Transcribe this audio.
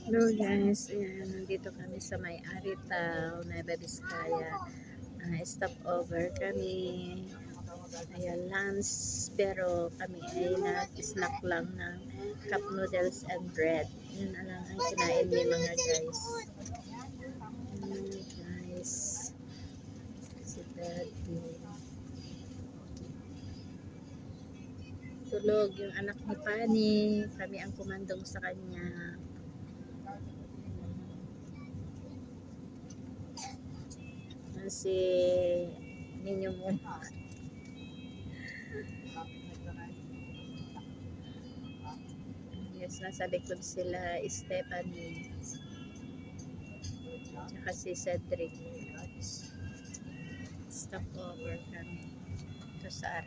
Hello guys, ayan, nandito kami sa may Arita, Nueva Vizcaya. Stopover kami. Ayan, lunch. Pero kami ay nag-snack lang ng cup noodles and bread. Yun na lang ang kinain ni mga guys. Guys. Si Daddy. Tulog yung anak ni Pani. Kami ang kumandong sa kanya. Si ninyo mo. Yes, nasa likod sila Stephanie tsaka si Cedric. Stop over kami ito sa